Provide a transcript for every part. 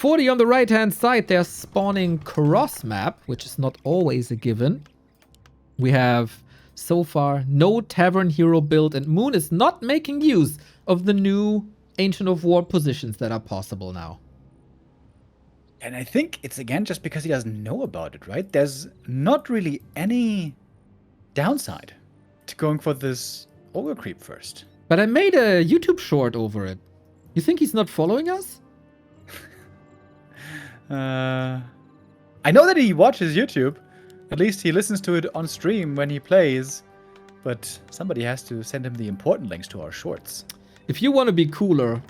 40 on the right-hand side, they're spawning cross map, which is not always a given. We have, so far, no Tavern Hero build, and Moon is not making use of the new Ancient of War positions that are possible now. And I think it's, again, just because he doesn't know about it, right? There's not really any downside to going for this Ogre Creep first. But I made a YouTube short over it. You think he's not following us? I know that he watches YouTube. At least he listens to it on stream when he plays. But somebody has to send him the important links to our shorts. If you want to be cooler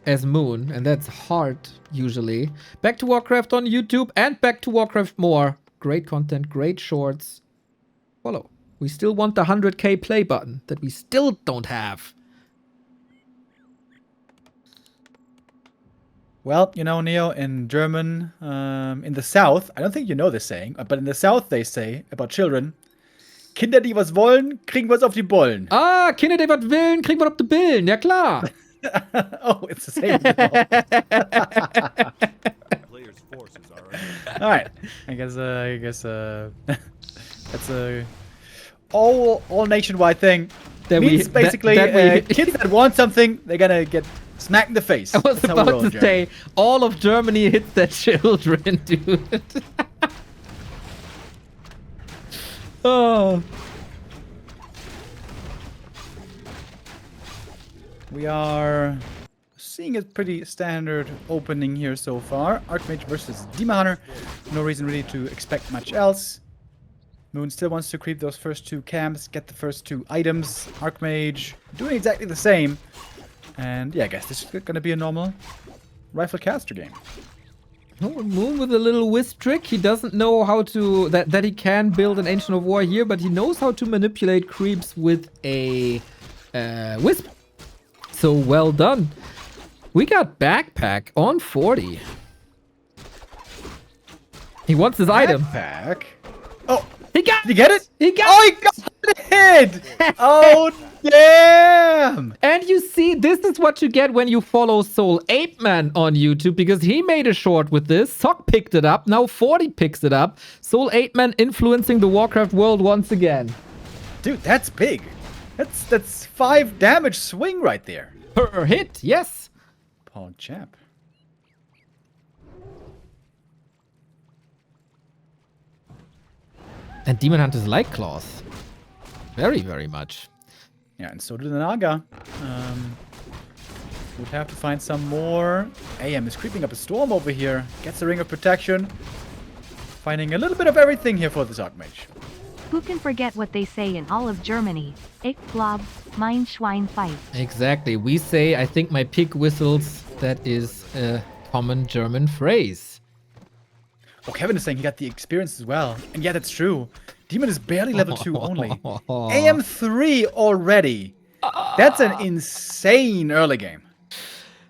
as Moon, and that's hard usually, back to Warcraft on YouTube and back to Warcraft more. Great content, great shorts. Follow. We still want the 100k play button that we still don't have. Well, you know, Neo, in German, in the South, I don't think you know this saying, but in the South they say about children, Kinder, die was wollen, kriegen was auf die Bollen. Ah, Kinder, die was willen, kriegen was auf die Billen. Ja, klar. Oh, it's the same. All right. I guess that's a all nationwide thing. That means basically kids that want something, they're gonna get smacked in the face. I was about to say, all of Germany hits their children, dude. Oh. We are seeing a pretty standard opening here so far. Archmage versus Demon Hunter. No reason really to expect much else. Moon still wants to creep those first two camps, get the first two items. Archmage doing exactly the same. And yeah, I guess this is going to be a normal rifle caster game. Moon with a little wisp trick. He doesn't know how to... That he can build an Ancient of War here, but he knows how to manipulate creeps with a wisp. So well done. We got backpack on 40. He wants his item. Backpack? Oh, he got. Did you get it? He got. Oh, he got it! Oh, damn! And you see, this is what you get when you follow Soul 8man on YouTube, because he made a short with this. Sock picked it up. Now 40 picks it up. Soul 8man influencing the Warcraft world once again. Dude, that's big. That's 5 damage swing right there. Per hit, yes. Paul chap. And Demon Hunters like claws. Very, very much. Yeah, and so do the Naga. Would have to find some more. AM is creeping up a storm over here. Gets the Ring of Protection. Finding a little bit of everything here for this Archmage. Who can forget what they say in all of Germany? Ich glaub, mein Schwein fight. Exactly. We say, I think my pig whistles. That is a common German phrase. Oh, Kevin is saying he got the experience as well. And yeah, that's true. Demon is barely level 2 only. AM3 already. That's an insane early game.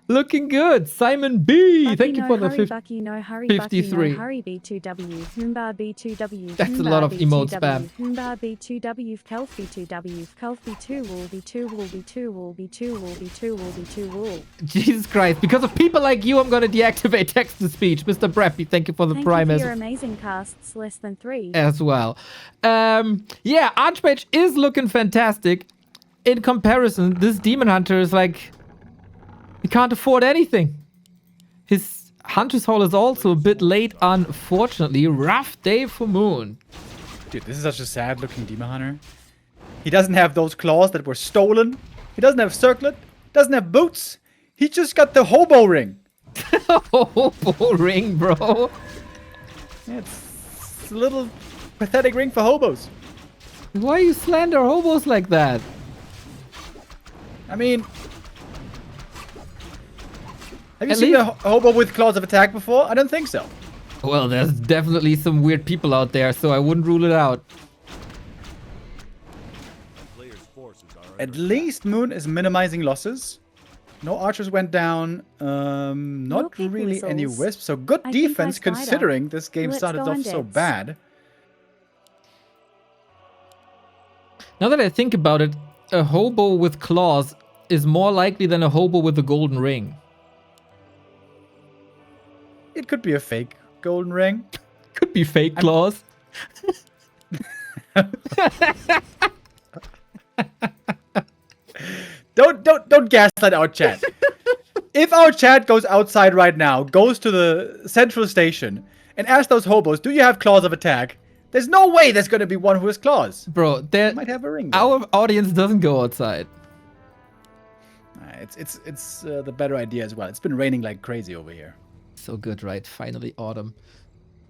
Looking good. Simon B. Bucky, Thank you for the Bucky, no hurry, 53. Bucky, no hurry, B2W, Humba B2W. That's a lot of emote spam. Humba B2W, Kelf B2W, Kelf B2 wool, B2 wool, B2 wool, B2 wool, B2 wool, B2 wool. Jesus Christ. Because of people like you, I'm going to deactivate text-to-speech. Mr. Brappy, thank you for the prime Thank you for your amazing casts, less than 3. as well. Yeah, Archmage is looking fantastic. In comparison, this Demon Hunter is like... He can't afford anything. His Hunter's Haul is also a bit late, unfortunately. Rough day for Moon. Dude, this is such a sad looking Demon Hunter. He doesn't have those claws that were stolen. He doesn't have circlet. Doesn't have boots. He just got the hobo ring. Hobo ring, bro. Yeah, it's a little pathetic ring for hobos. Why you slander hobos like that? I mean... Have you seen a hobo with claws of attack before? I don't think so. Well, there's definitely some weird people out there, so I wouldn't rule it out. At least Moon is minimizing losses. No archers went down. Not really any wisps. So good defense considering this game started off so bad. Now that I think about it, a hobo with claws is more likely than a hobo with a golden ring. It could be a fake golden ring. Could be fake claws. Don't gaslight our chat. If our chat goes outside right now, goes to the central station, and asks those hobos, "Do you have claws of attack?" There's no way there's gonna be one who has claws. Bro, They might have a ring. Though. our audience doesn't go outside. It's the better idea as well. It's been raining like crazy over here. So good, right? Finally autumn.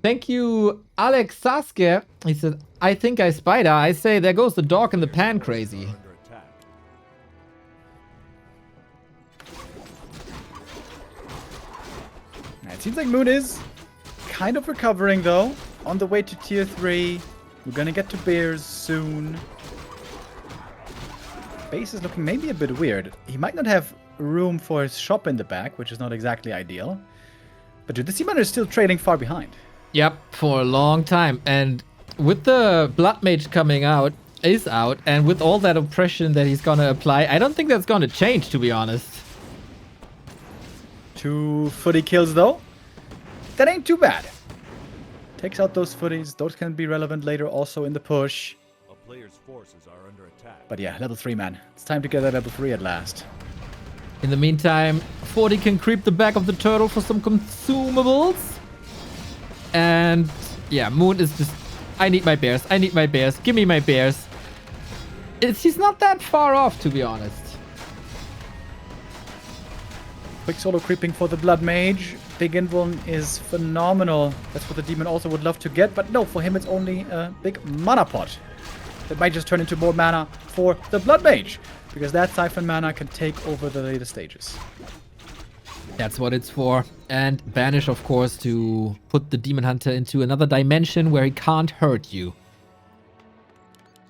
Thank you, Alex Sasuke. He said, I think I spied her. I say, there goes the dog in the pan crazy. It seems like Moon is kind of recovering though. On the way to tier 3. We're gonna get to bears soon. Base is looking maybe a bit weird. He might not have room for his shop in the back, which is not exactly ideal. But dude, the Sea Miner is still trailing far behind. Yep, for a long time. And with the Blood Mage coming out, and with all that oppression that he's gonna apply, I don't think that's gonna change, to be honest. 2 footy kills though. That ain't too bad. Takes out those footies. Those can be relevant later also in the push. A player's forces are under attack. But yeah, level 3, man. It's time to get that level 3 at last. In the meantime, 40 can creep the back of the turtle for some consumables. And yeah, Moon is just, I need my bears. I need my bears. Give me my bears. He's not that far off, to be honest. Quick solo creeping for the Blood Mage. Big Invuln is phenomenal. That's what the Demon also would love to get. But no, for him it's only a big mana pot. That might just turn into more mana for the Blood Mage. Because that Siphon mana can take over the later stages. That's what it's for. And Banish, of course, to put the Demon Hunter into another dimension where he can't hurt you.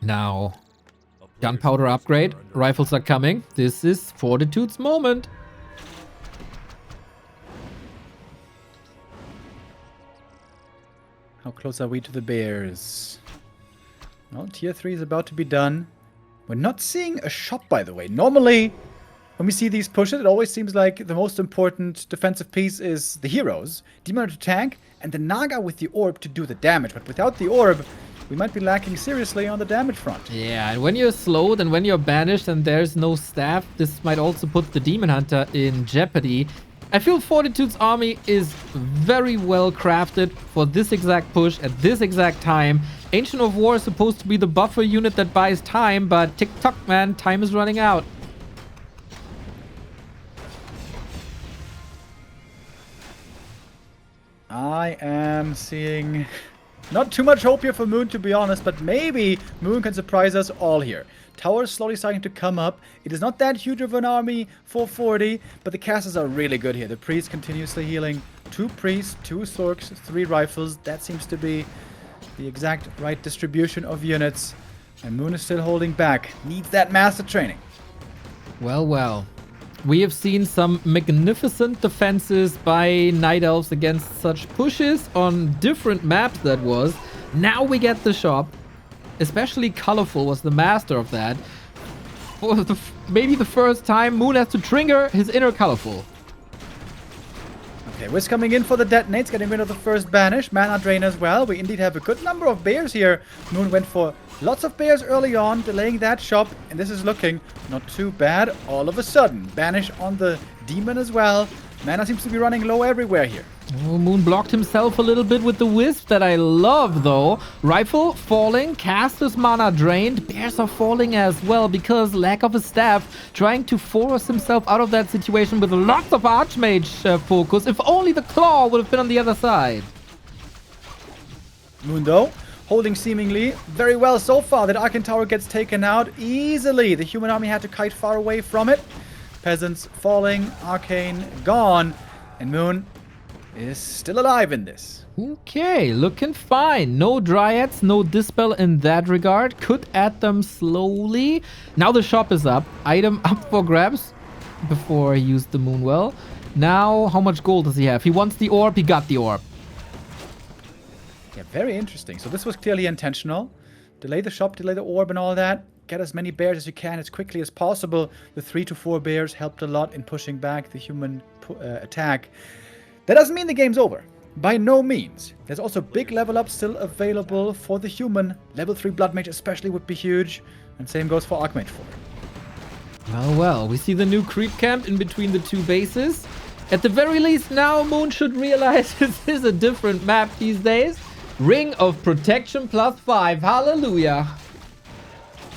Now, gunpowder upgrade. Rifles are coming. This is Fortitude's moment. How close are we to the bears? Well, tier 3 is about to be done. We're not seeing a shop, by the way. Normally, when we see these pushes, it always seems like the most important defensive piece is the heroes. Demon to tank, and the Naga with the orb to do the damage. But without the orb, we might be lacking seriously on the damage front. Yeah, and when you're slowed and when you're banished and there's no staff, this might also put the Demon Hunter in jeopardy. I feel Fortitude's army is very well crafted for this exact push at this exact time. Ancient of War is supposed to be the buffer unit that buys time, but tick-tock, man, time is running out. I am seeing not too much hope here for Moon, to be honest, but maybe Moon can surprise us all here. Towers slowly starting to come up. It is not that huge of an army for 40, but the casters are really good here. The priest continuously healing. 2 priests, 2 Sorks, 3 rifles. That seems to be the exact right distribution of units. And Moon is still holding back. Needs that master training. Well, well. We have seen some magnificent defenses by Night Elves against such pushes on different maps, that was. Now we get the shop. Especially Colorful was the master of that. For maybe the first time, Moon has to trigger his inner Colorful. Okay, Wiz coming in for the detonates, getting rid of the first banish. Mana drain as well. We indeed have a good number of bears here. Moon went for lots of bears early on, delaying that shop. And this is looking not too bad. All of a sudden, banish on the demon as well. Mana seems to be running low everywhere here. Oh, Moon blocked himself a little bit with the wisp that I love, though. Rifle falling, caster's mana drained. Bears are falling as well because lack of a staff. Trying to force himself out of that situation with lots of Archmage focus. If only the claw would have been on the other side. Moon, though, holding seemingly very well so far. That Arcane Tower gets taken out easily. The human army had to kite far away from it. Peasants falling, Arcane gone. And Moon is still alive in this. Okay, looking fine. No Dryads, no Dispel in that regard. Could add them slowly. Now the shop is up. Item up for grabs before he used the Moonwell. Now, how much gold does he have? He wants the orb. He got the orb. Yeah, very interesting. So this was clearly intentional. Delay the shop, delay the orb and all that. Get as many bears as you can as quickly as possible. The 3 to 4 bears helped a lot in pushing back the human attack. That doesn't mean the game's over. By no means. There's also big level up still available for the human. Level 3 Blood Mage especially would be huge. And same goes for Archmage 4. Well, we see the new creep camp in between the two bases. At the very least, now Moon should realize this is a different map these days. Ring of Protection +5. Hallelujah.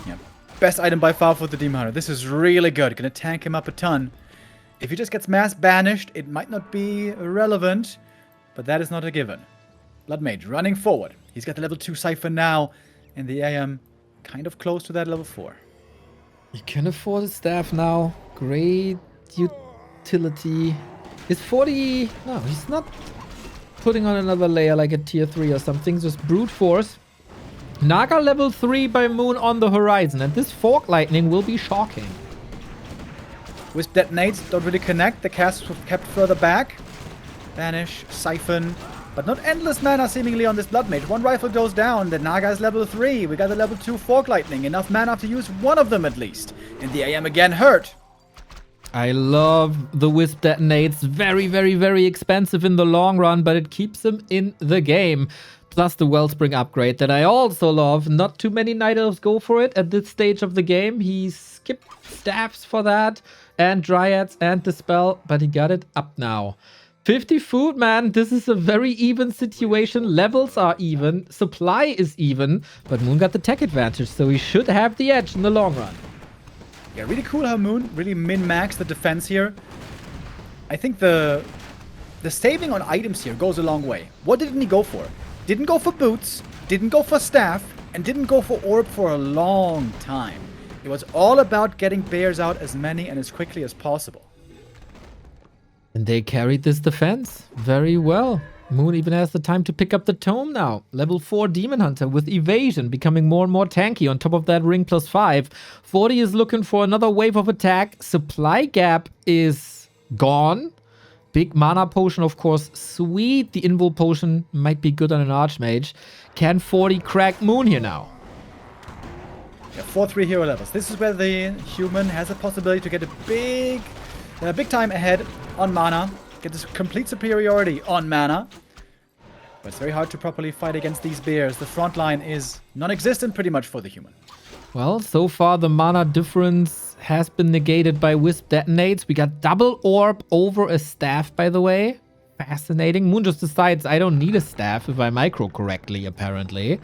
Yeah. Best item by far for the Demon Hunter. This is really good. Gonna tank him up a ton. If he just gets mass banished, it might not be relevant, but that is not a given. Blood Mage running forward. He's got the level 2 Siphon now, and the AM kind of close to that level 4. You can afford a staff now. Great utility. Is 40... No, he's not putting on another layer like a tier 3 or something. Just brute force. Naga level 3 by Moon on the horizon. And this Fork Lightning will be shocking. Wisp detonates don't really connect. The casts were kept further back. Banish, Siphon. But not endless mana seemingly on this Blood Mage. One rifle goes down. The Naga is level 3. We got the level 2 Fork Lightning. Enough mana to use one of them at least. And the AM again hurt. I love the Wisp detonates. Very, very, very expensive in the long run, but it keeps them in the game. Plus the Wellspring upgrade that I also love. Not too many Night Elves go for it at this stage of the game. He skipped staffs for that. And Dryads and Dispel, but he got it up now. 50 food, man. This is a very even situation. Levels are even. Supply is even. But Moon got the tech advantage, so he should have the edge in the long run. Yeah, really cool how Moon really min-maxed the defense here. I think the saving on items here goes a long way. What didn't he go for? Didn't go for boots, didn't go for staff, and didn't go for orb for a long time. It was all about getting bears out as many and as quickly as possible. And they carried this defense very well. Moon even has the time to pick up the tome now. Level 4 Demon Hunter with evasion, becoming more and more tanky on top of that ring +5. 40 is looking for another wave of attack. Supply gap is gone. Big mana potion, of course, sweet. The invul potion might be good on an Archmage. Can 40 crack Moon here now? Yeah, 4-3 hero levels. This is where the human has a possibility to get a big time ahead on mana. Get this complete superiority on mana. But it's very hard to properly fight against these bears. The front line is non-existent pretty much for the human. Well, so far the mana difference has been negated by Wisp detonates. We got double orb over a staff, by the way. Fascinating. Moon just decides I don't need a staff if I micro correctly, apparently.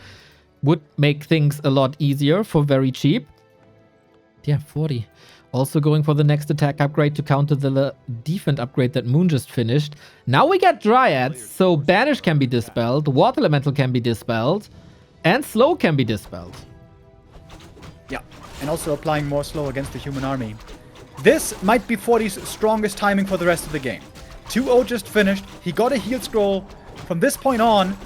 Would make things a lot easier for very cheap. Yeah, 40. Also going for the next attack upgrade to counter the defense upgrade that Moon just finished. Now we get Dryads, so Banish can be dispelled, Water Elemental can be dispelled, and Slow can be dispelled. Yeah, and also applying more slow against the human army. This might be 40's strongest timing for the rest of the game. 2-0 just finished, he got a heal scroll. From this point on,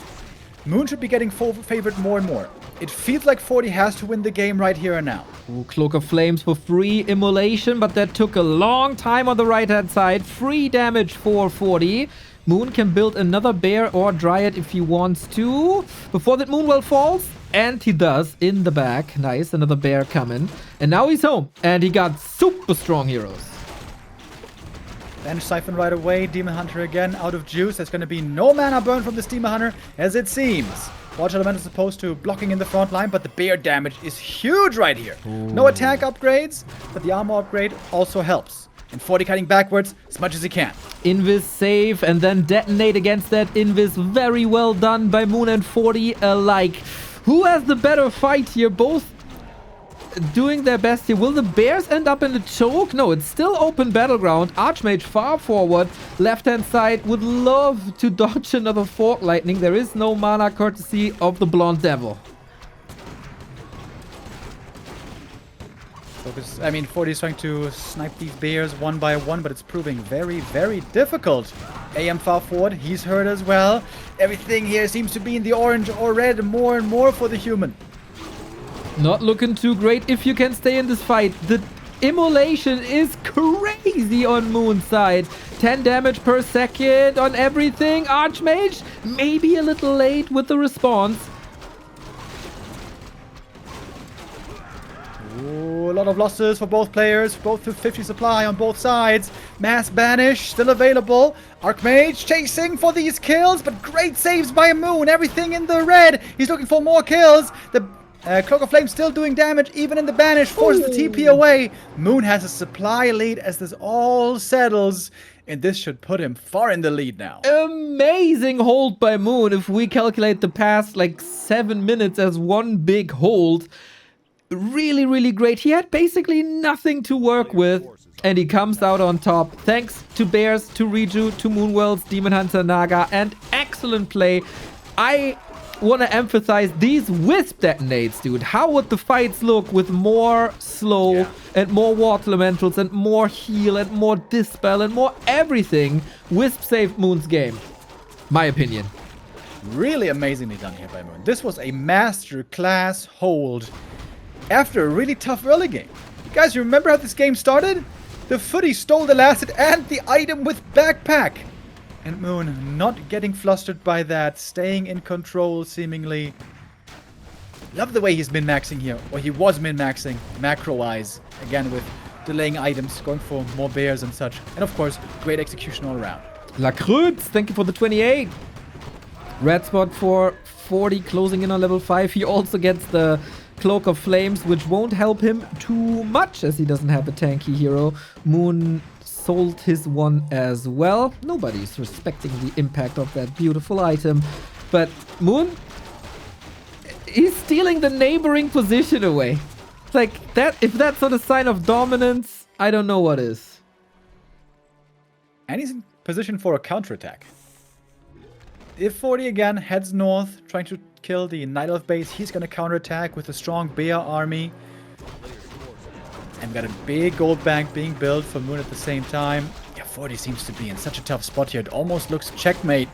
Moon should be getting favored more and more. It feels like 40 has to win the game right here and now. Ooh, Cloak of Flames for free immolation, but that took a long time on the right-hand side. Free damage for 40. Moon can build another bear or dryad if he wants to. Before that Moonwell falls, and he does in the back. Nice, another bear coming. And now he's home, and he got super strong heroes. Banish Siphon right away. Demon Hunter again out of juice. There's going to be no mana burn from this Demon Hunter, as it seems. Watch Element is opposed to blocking in the front line, but the bear damage is huge right here. Ooh. No attack upgrades, but the armor upgrade also helps. And 40 cutting backwards as much as he can. Invis save and then detonate against that Invis. Very well done by Moon and 40 alike. Who has the better fight here? Both doing their best here. Will the bears end up in the choke? No, it's still open battleground. Archmage far forward. Left-hand side would love to dodge another Fork Lightning. There is no mana courtesy of the Blonde Devil. Focus. I mean, 40 is trying to snipe these bears one by one, but it's proving very, very difficult. AM far forward. He's hurt as well. Everything here seems to be in the orange or red more and more for the human. Not looking too great if you can stay in this fight. The immolation is crazy on Moon's side. 10 damage per second on everything. Archmage, maybe a little late with the response. Ooh, a lot of losses for both players. Both 250 supply on both sides. Mass Banish still available. Archmage chasing for these kills, but great saves by Moon. Everything in the red. He's looking for more kills. The Cloak of Flame still doing damage, even in the Banish. Forces the TP away. Moon has a supply lead as this all settles. And this should put him far in the lead now. Amazing hold by Moon. If we calculate the past like 7 minutes as one big hold. Really, really great. He had basically nothing to work with. And he comes out on top. Thanks to Bears, to Reju, to Moonwells, Demon Hunter, Naga. And excellent play. I want to emphasize these Wisp detonates, dude. How would the fights look with more slow and more water elementals and more heal and more dispel and more everything? Wisp saved Moon's game. My opinion. Really amazingly done here by Moon. This was a masterclass hold after a really tough early game. Guys, you remember how this game started? The footy stole the last hit and the item with backpack. And Moon not getting flustered by that, staying in control seemingly. Love the way he's min-maxing here, or he was min-maxing macro-wise. Again with delaying items, going for more bears and such. And of course, great execution all around. La Cruz, thank you for the 28. Red spot for 40, closing in on level 5. He also gets the Cloak of Flames, which won't help him too much as he doesn't have a tanky hero. Moon sold his one as well. Nobody's respecting the impact of that beautiful item. But Moon, he's stealing the neighboring position away. It's like that. If that's not a sign of dominance, I don't know what is. And he's in position for a counterattack. If 40 again heads north, trying to kill the Night Elf base, he's going to counterattack with a strong bear army. And got a big gold bank being built for Moon at the same time. Yeah, 40 seems to be in such a tough spot here. It almost looks checkmate.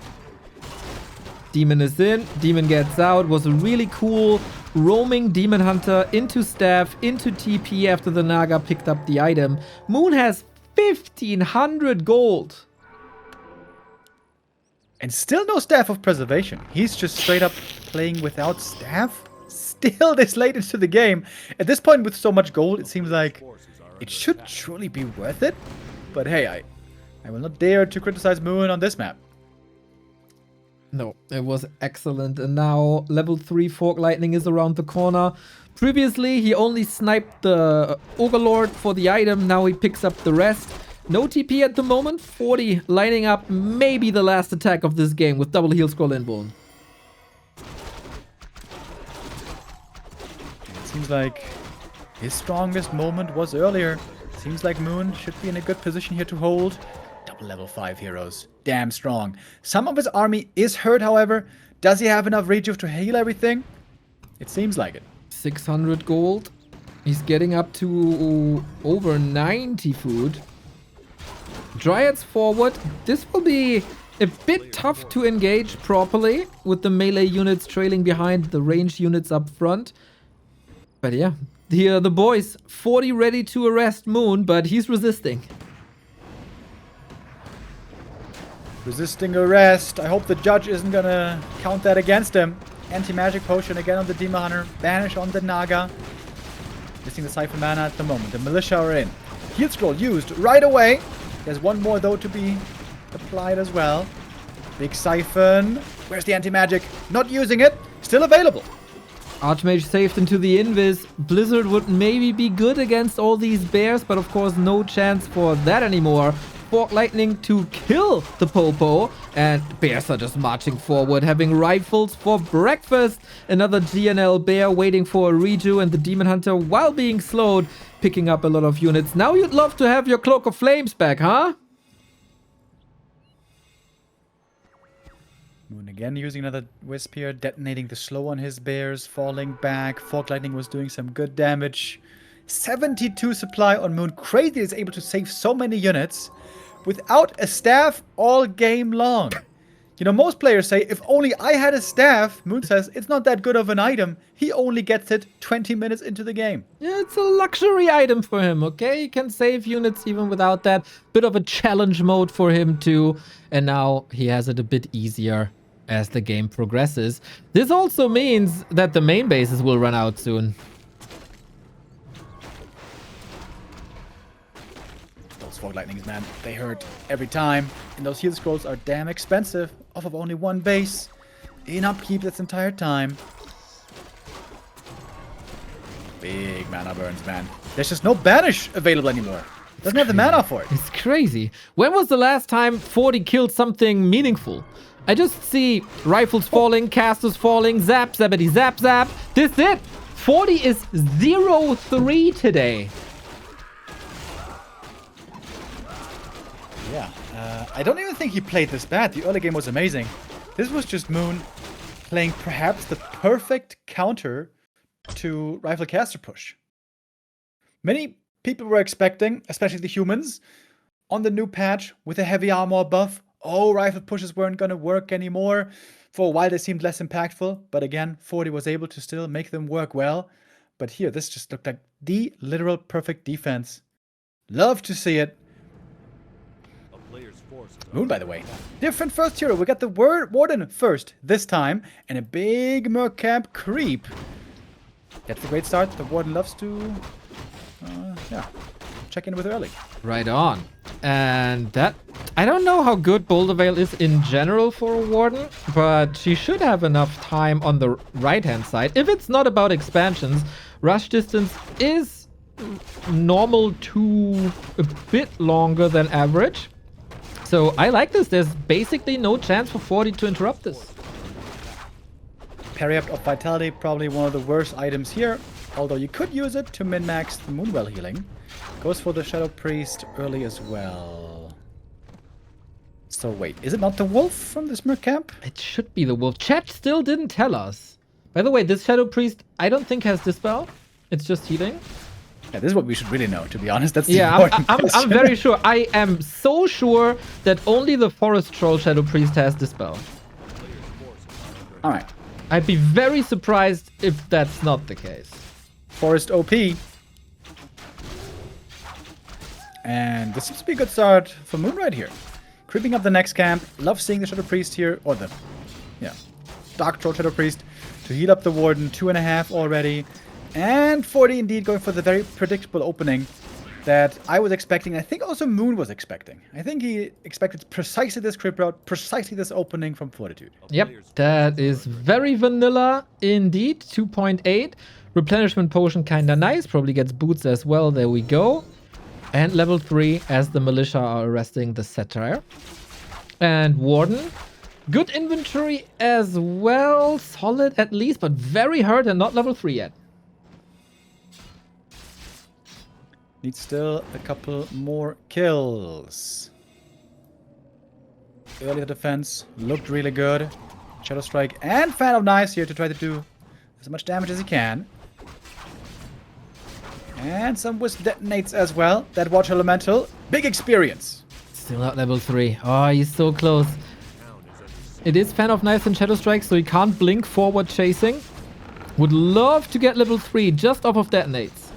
Demon is in. Demon gets out. Was a really cool roaming Demon Hunter into staff, into TP after the Naga picked up the item. Moon has 1,500 gold. And still no Staff of Preservation. He's just straight up playing without staff. Still this late into the game. At this point with so much gold, it seems like it should truly be worth it. But hey, I will not dare to criticize Moon on this map. No, it was excellent. And now level 3 Fork Lightning is around the corner. Previously, he only sniped the Ogre Lord for the item. Now he picks up the rest. No TP at the moment. 40 lining up maybe the last attack of this game with double heal scroll inborn. Seems like his strongest moment was earlier. Seems like Moon should be in a good position here to hold. Double level 5 heroes. Damn strong. Some of his army is hurt, however. Does he have enough rejuve to heal everything? It seems like it. 600 gold. He's getting up to over 90 food. Dryads forward. This will be a bit tough to engage properly with the melee units trailing behind the ranged units up front. But yeah, here are the boys. 40 ready to arrest Moon, but he's resisting. Resisting arrest. I hope the judge isn't gonna count that against him. Anti-magic potion again on the Demon Hunter. Banish on the Naga. Missing the Cypher mana at the moment. The Militia are in. Heal scroll used right away. There's one more though to be applied as well. Big Siphon. Where's the anti-magic? Not using it. Still available. Archmage saved into the invis. Blizzard would maybe be good against all these bears, but of course no chance for that anymore. Fork Lightning to kill the Popo. And bears are just marching forward, having rifles for breakfast. Another GNL bear waiting for a reju, and the Demon Hunter, while being slowed, picking up a lot of units. Now you'd love to have your Cloak of Flames back, huh? Moon again using another Wisp here, detonating the slow on his bears, falling back. Fork Lightning was doing some good damage. 72 supply on Moon. Crazy is able to save so many units without a staff all game long. You know, most players say, if only I had a staff. Moon says, it's not that good of an item. He only gets it 20 minutes into the game. Yeah, it's a luxury item for him, okay? He can save units even without that. Bit of a challenge mode for him too. And now he has it a bit easier as the game progresses. This also means that the main bases will run out soon. Fog Lightnings, man. They hurt every time. And those heal scrolls are damn expensive. Off of only one base. In upkeep this entire time. Big mana burns, man. There's just no banish available anymore. Doesn't have the mana for it. It's crazy. When was the last time 40 killed something meaningful? I just see rifles falling, casters falling, zap, zappity, zap, zap. This is it. 40 is 0-3 today. Yeah, I don't even think he played this bad. The early game was amazing. This was just Moon playing perhaps the perfect counter to Rifle Caster push. Many people were expecting, especially the humans, on the new patch with a heavy armor buff, oh, rifle pushes weren't going to work anymore. For a while they seemed less impactful, but again, 40 was able to still make them work well. But here, this just looked like the literal perfect defense. Love to see it. Moon, by the way. Different first hero. We got the Warden first this time, and a big Merc Camp creep. That's a great start. The Warden loves to, check in with early. Right on. And that, I don't know how good Boulder Vale is in general for a Warden, but she should have enough time on the right-hand side. If it's not about expansions, rush distance is normal to a bit longer than average. So I like this. There's basically no chance for 40 to interrupt this. Parry up of Vitality, probably one of the worst items here. Although you could use it to min-max the Moonwell healing. Goes for the Shadow Priest early as well. So wait, is it not the Wolf from this Merc Camp? It should be the Wolf. Chat still didn't tell us. By the way, this Shadow Priest I don't think has Dispel. It's just healing. Yeah, this is what we should really know, to be honest. That's the yeah, important I'm question. very sure. I am so sure that only the Forest Troll Shadow Priest has Dispel. Alright. I'd be very surprised if that's not the case. Forest OP. And this seems to be a good start for Moon right here. Creeping up the next camp. Love seeing the Shadow Priest here. Or the, Dark Troll Shadow Priest. To heal up the Warden. 2.5 already. And 40 indeed going for the very predictable opening that I was expecting. I think also Moon was expecting. I think he expected precisely this creep route, precisely this opening from Fortitude. Yep, that is very vanilla indeed. 2.8. Replenishment potion kinda nice. Probably gets boots as well. There we go. And level 3 as the militia are arresting the Satire. And Warden. Good inventory as well. Solid at least, but very hurt and not level 3 yet. Needs still a couple more kills. Early defense looked really good. Shadow Strike and Fan of Knives here to try to do as much damage as he can. And some Wisp detonates as well. That Watch Elemental. Big experience. Still not level 3. Oh, he's so close. It is Fan of Knives and Shadow Strike, so he can't blink forward chasing. Would love to get level 3 just off of detonates.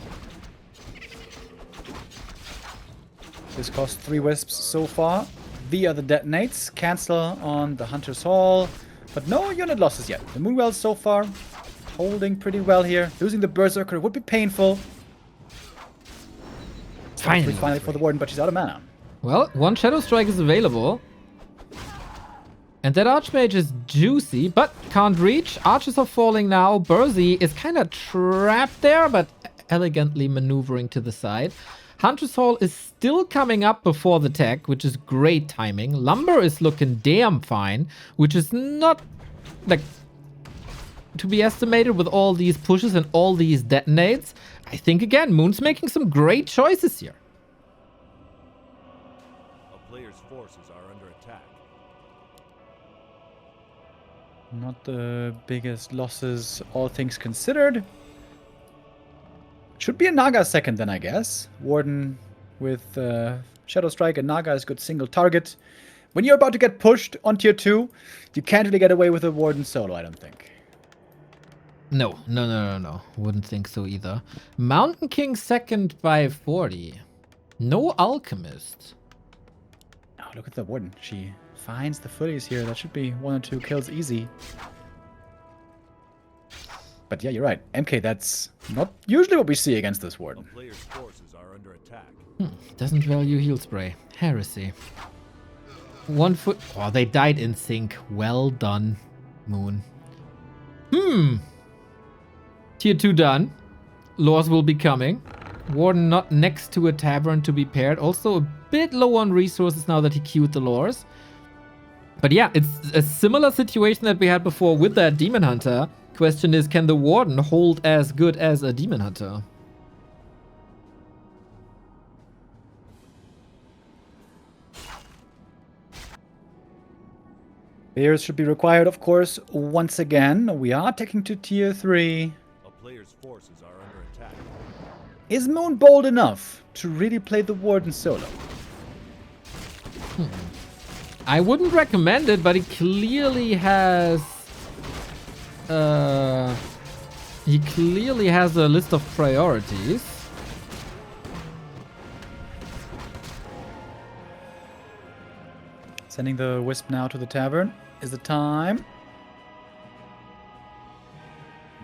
This cost 3 Wisps so far via the detonates. Cancel on the Hunter's Hall. But no unit losses yet. The Moonwell so far holding pretty well here. Losing the Berserker would be painful. Finally for the Warden, but she's out of mana. Well, one Shadow Strike is available. And that Archmage is juicy, but can't reach. Archers are falling now. Burzy is kind of trapped there, but elegantly maneuvering to the side. Hunter's Hall is still coming up before the tech, which is great timing. Lumber is looking damn fine, which is not like to be estimated with all these pushes and all these detonates. I think again, Moon's making some great choices here. A player's forces are under attack. Not the biggest losses, all things considered. Should be a Naga second then, I guess. Warden with Shadow Strike and Naga is good single target. When you're about to get pushed on tier 2, you can't really get away with a Warden solo, I don't think. No. Wouldn't think so either. Mountain King second by 40. No Alchemist. Oh, look at the Warden. She finds the footies here. That should be 1 or 2 kills easy. But yeah, you're right. MK, that's not usually what we see against this A Warden. player's forces are under attack. Doesn't value heal spray. Heresy. 1 foot. Oh, they died in sync. Well done, Moon. Tier 2 done. Lores will be coming. Warden not next to a tavern to be paired. Also a bit low on resources now that he queued the lores. But yeah, it's a similar situation that we had before with that Demon Hunter. Question is, can the Warden hold as good as a Demon Hunter? Bears should be required, of course, once again. We are taking to tier 3. A player's forces are under attack. Is Moon bold enough to really play the Warden solo? I wouldn't recommend it, but he clearly has... he clearly has a list of priorities. Sending the Wisp now to the tavern is the time.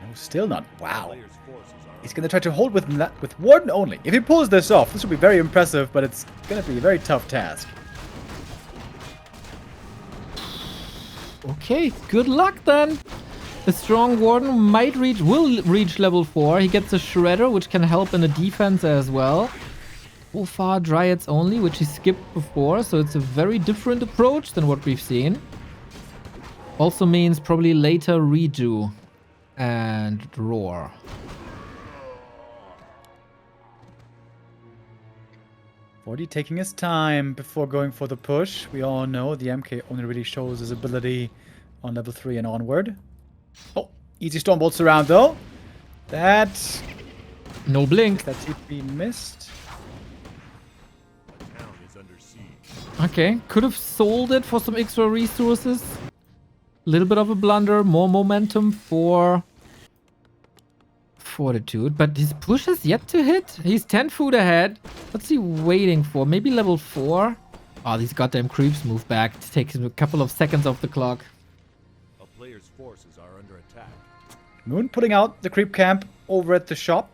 No, still not. Wow. Player's forces are He's going to try to hold with Warden only. If he pulls this off, this will be very impressive, but it's going to be a very tough task. Okay, good luck then. The strong Warden will reach level 4. He gets a Shredder, which can help in the defense as well. So far, Dryads only, which he skipped before, so it's a very different approach than what we've seen. Also means probably later Reju and Roar. Forty taking his time before going for the push. We all know the MK only really shows his ability on level 3 and onward. Oh, easy Stormbolt around though. That No blink. TP missed. The town is under siege. Okay, could have sold it for some extra resources. A little bit of a blunder, more momentum for Fortitude, but his push has yet to hit. He's 10 foot ahead. What's he waiting for? Maybe level 4? Oh, these goddamn creeps move back. It takes him a couple of seconds off the clock. A player's forces are under attack. Moon putting out the creep camp over at the shop.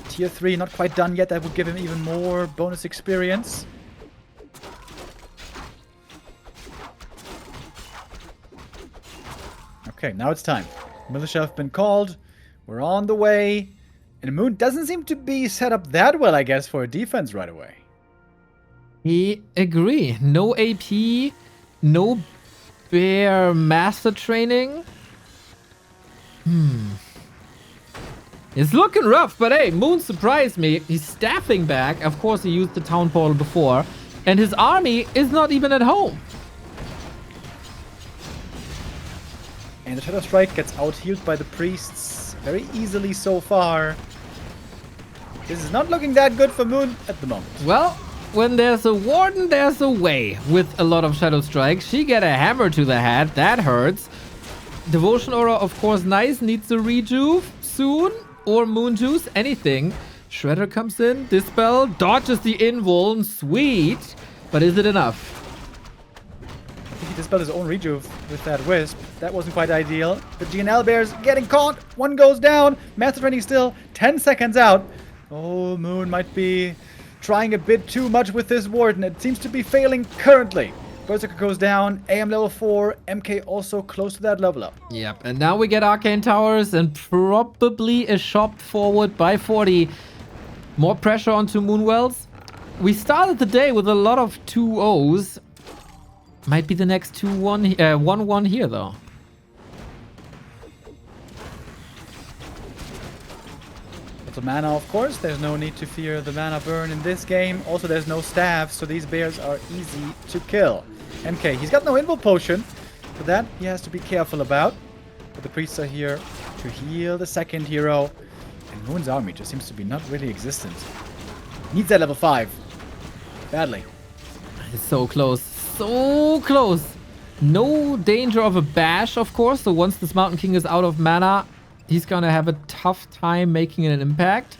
Tier 3 not quite done yet. That would give him even more bonus experience. Okay, now it's time. Militia have been called. We're on the way. And Moon doesn't seem to be set up that well, I guess, for a defense right away. We agree. No AP, no bear master training. It's looking rough, but hey, Moon surprised me. He's staffing back. Of course, he used the town portal before. And his army is not even at home. And the Shadow Strike gets out-healed by the priests very easily so far. This is not looking that good for Moon at the moment. Well, when there's a Warden, there's a way. With a lot of Shadow Strikes, she get a hammer to the head. That hurts. Devotion Aura, of course, nice. Needs a rejuve soon. Or Moon Juice, anything. Shredder comes in. Dispel. Dodges the invuln. Sweet. But is it enough? I think he dispelled his own rejuve with that Wisp. That wasn't quite ideal. The GNL Bears getting caught. One goes down. Master Training still 10 seconds out. Oh, Moon might be trying a bit too much with this Warden. It seems to be failing currently. Berserker goes down. AM level 4. MK also close to that level up. Yep, and now we get Arcane Towers and probably a shop forward by 40. More pressure onto Moonwells. We started the day with a lot of 2-0s. Might be the next 1-1 here, though. Lots of mana, of course. There's no need to fear the mana burn in this game. Also, there's no staff, so these bears are easy to kill. MK, he's got no invul potion. For that, he has to be careful about. But the priests are here to heal the second hero. And Moon's army just seems to be not really existent. Needs that level 5. Badly. It's so close. So close. No danger of a bash, of course. So once this Mountain King is out of mana, he's gonna have a tough time making an impact.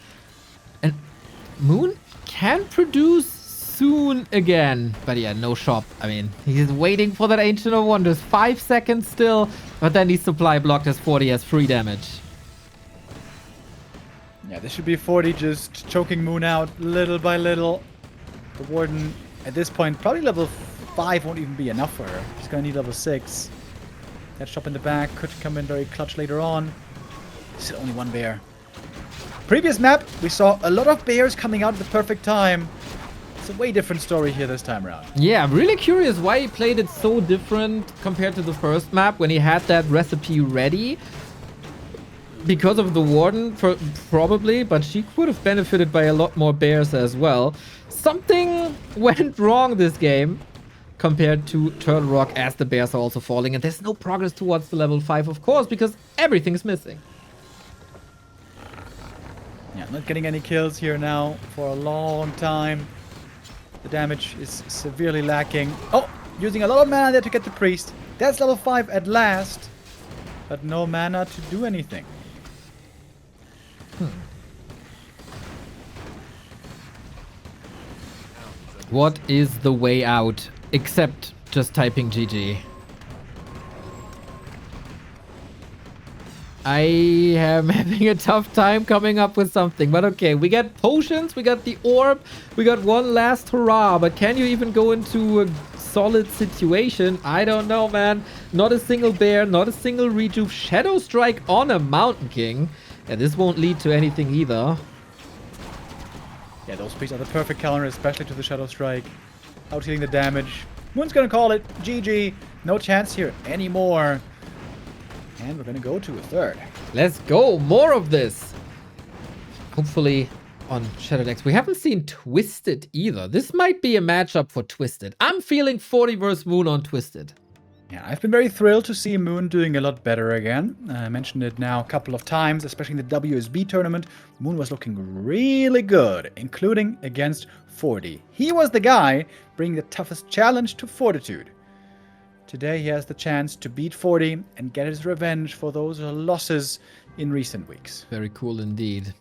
And Moon can produce soon again. But yeah, no shop. I mean, he's waiting for that Ancient of Wonders. 5 seconds still. But then he's supply blocked as 40 has free damage. Yeah, this should be 40 just choking Moon out little by little. The Warden, at this point, probably level 5 won't even be enough for her. She's gonna need level 6. That shop in the back could come in very clutch later on. Still only one bear. Previous map, we saw a lot of bears coming out at the perfect time. It's a way different story here this time around. Yeah, I'm really curious why he played it so different compared to the first map when he had that recipe ready. Because of the Warden, probably, but she would have benefited by a lot more bears as well. Something went wrong this game compared to Turtle Rock as the bears are also falling. And there's no progress towards the level 5, of course, because everything's missing. Yeah, not getting any kills here now for a long time. The damage is severely lacking. Oh, using a lot of mana there to get the priest. That's level 5 at last. But no mana to do anything. What is the way out? Except just typing GG. I am having a tough time coming up with something. But okay, we got potions, we got the orb, we got one last hurrah. But can you even go into a solid situation? I don't know, man. Not a single bear, not a single rejuve. Shadow Strike on a Mountain King. And this won't lead to anything either. Yeah, those priests are the perfect counter, especially to the Shadow Strike. Out healing the damage. Moon's gonna call it GG. No chance here anymore. And we're gonna go to a third. Let's go. More of this. Hopefully on Shadow decks. We haven't seen Twisted either. This might be a matchup for Twisted. I'm feeling 40 versus Moon on Twisted. Yeah, I've been very thrilled to see Moon doing a lot better again. I mentioned it now a couple of times, especially in the WSB tournament. Moon was looking really good, including against 40. He was the guy bringing the toughest challenge to Fortitude. Today he has the chance to beat 40 and get his revenge for those losses in recent weeks. Very cool indeed.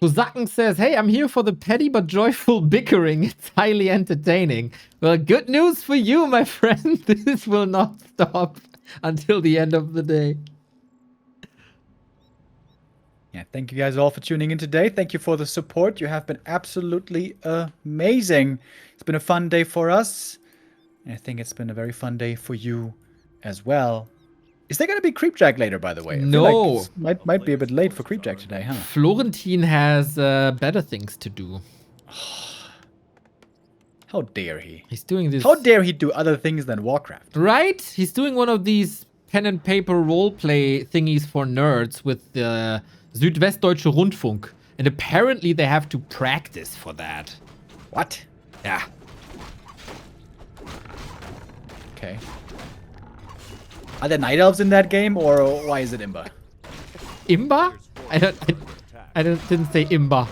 Kusaken says, hey, I'm here for the petty but joyful bickering. It's highly entertaining. Well, good news for you, my friend. This will not stop until the end of the day. Yeah, thank you guys all for tuning in today. Thank you for the support. You have been absolutely amazing. It's been a fun day for us. And I think it's been a very fun day for you as well. Is there going to be Creepjack later, by the way? I feel No. like this might be a bit late for Creepjack today, huh? Florentine has better things to do. How dare he? He's doing this. How dare he do other things than Warcraft? Right? He's doing one of these pen and paper roleplay thingies for nerds with the Südwestdeutsche Rundfunk. And apparently they have to practice for that. What? Yeah. Okay. Are there night elves in that game, or why is it Imba? Imba? I didn't say Imba.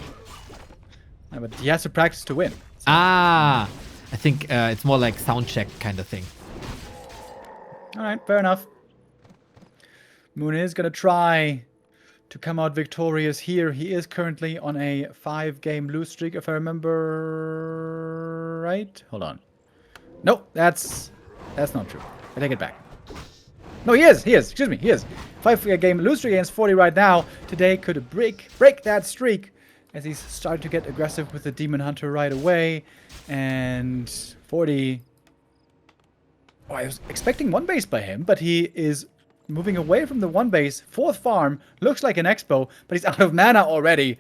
Yeah, but he has to practice to win. Ah, I think it's more like sound check kind of thing. All right, fair enough. Moon is going to try to come out victorious here. He is currently on a 5-game lose streak, if I remember right. Hold on. Nope, that's not true. I take it back. No, he is. Excuse me, he is. 5-game lose streak against 40 right now. Today could break that streak as he's started to get aggressive with the Demon Hunter right away. And 40... Oh, I was expecting one base by him, but he is moving away from the one base. 4th farm. Looks like an expo, but he's out of mana already.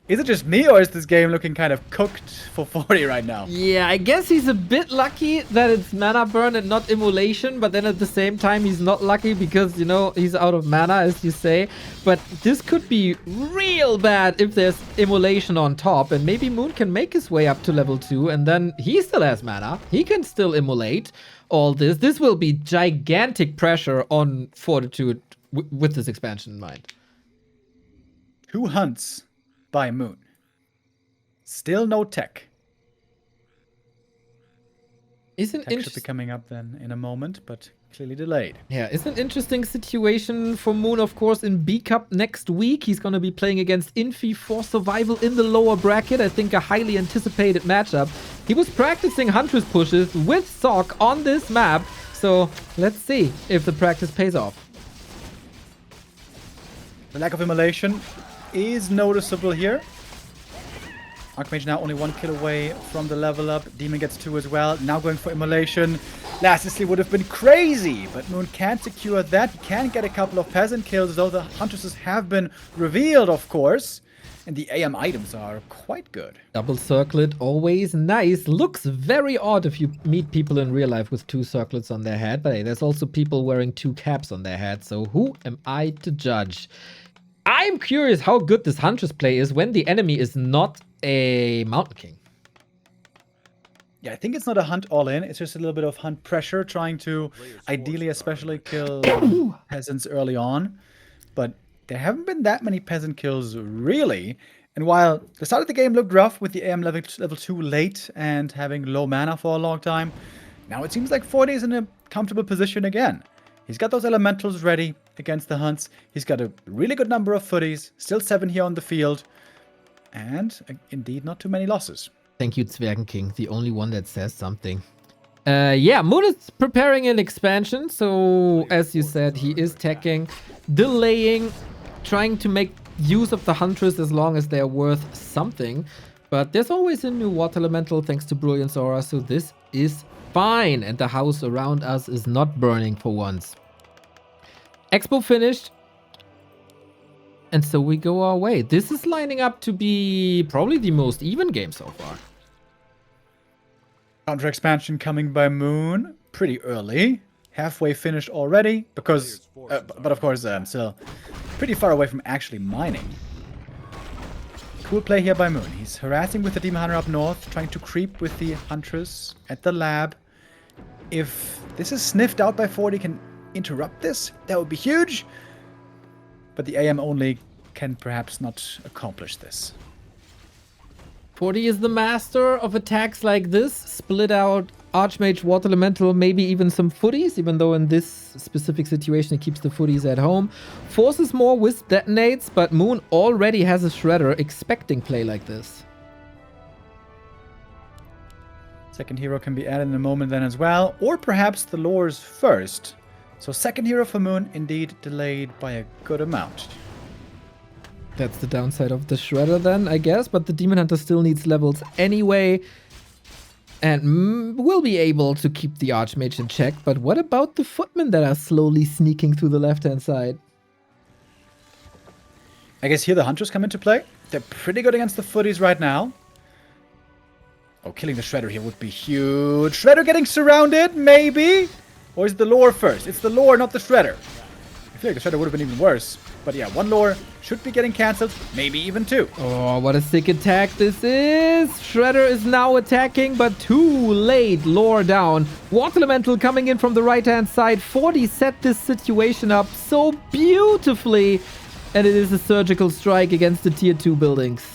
Is it just me, or is this game looking kind of cooked for 40 right now? Yeah, I guess he's a bit lucky that it's mana burn and not immolation, but then at the same time he's not lucky because, you know, he's out of mana, as you say. But this could be real bad if there's immolation on top, and maybe Moon can make his way up to level 2, and then he still has mana. He can still immolate all this. This will be gigantic pressure on Fortitude with this expansion in mind. 2 hunts by Moon. Still no tech. Tech should be coming up then in a moment, but clearly delayed. Yeah, it's an interesting situation for Moon, of course, in B Cup next week. He's going to be playing against Infi for survival in the lower bracket. I think a highly anticipated matchup. He was practicing Huntress pushes with Sock on this map, so let's see if the practice pays off. The lack of immolation is noticeable here. Archmage now only 1 kill away from the level up. Demon gets 2 as well. Now going for immolation. Lastly would have been crazy, but Moon can't secure that. He can get a couple of peasant kills, though the huntresses have been revealed, of course. And the AM items are quite good. Double circlet, always nice. Looks very odd if you meet people in real life with 2 circlets on their head. But hey, there's also people wearing 2 caps on their head. So who am I to judge? I'm curious how good this Huntress play is when the enemy is not a Mountain King. Yeah, I think it's not a hunt all in. It's just a little bit of hunt pressure, trying to ideally especially kill peasants early on. But there haven't been that many peasant kills, really. And while the start of the game looked rough with the AM level 2 late and having low mana for a long time, now it seems like 40 is in a comfortable position again. He's got those elementals ready against the hunts. He's got a really good number of footies, still 7 here on the field. And indeed, not too many losses. Thank you, Zwergen King, the only one that says something. Yeah, Moon is preparing an expansion. So, as you said, he is teching, delaying, trying to make use of the Huntress as long as they're worth something. But there's always a new water elemental thanks to Brilliance Aura, so this is fine. And the house around us is not burning for once. Expo finished. And so we go our way. This is lining up to be probably the most even game so far. Counter expansion coming by Moon pretty early. Halfway finished already. Because, but of course, still pretty far away from actually mining. Cool play here by Moon. He's harassing with the Demon Hunter up north, trying to creep with the Huntress at the lab. If this is sniffed out by 40, can interrupt this, that would be huge. But the AM only can perhaps not accomplish this. 40 is the master of attacks like this. Split out Archmage, Water Elemental, maybe even some footies, even though in this specific situation it keeps the footies at home. Forces more with detonates, but Moon already has a Shredder expecting play like this. Second hero can be added in a moment then as well. Or perhaps the lures first. So second hero for Moon, indeed delayed by a good amount. That's the downside of the Shredder then, I guess. But the Demon Hunter still needs levels anyway. And will be able to keep the Archmage in check. But what about the Footmen that are slowly sneaking through the left-hand side? I guess here the Hunters come into play. They're pretty good against the footies right now. Oh, killing the Shredder here would be huge. Shredder getting surrounded, maybe? Or is it the lore first? It's the lore, not the Shredder. I feel like the Shredder would have been even worse. But yeah, 1 lore should be getting cancelled, maybe even 2. Oh, what a sick attack this is. Shredder is now attacking, but too late. Lore down. Water Elemental coming in from the right-hand side. 40 set this situation up so beautifully. And it is a surgical strike against the tier 2 buildings.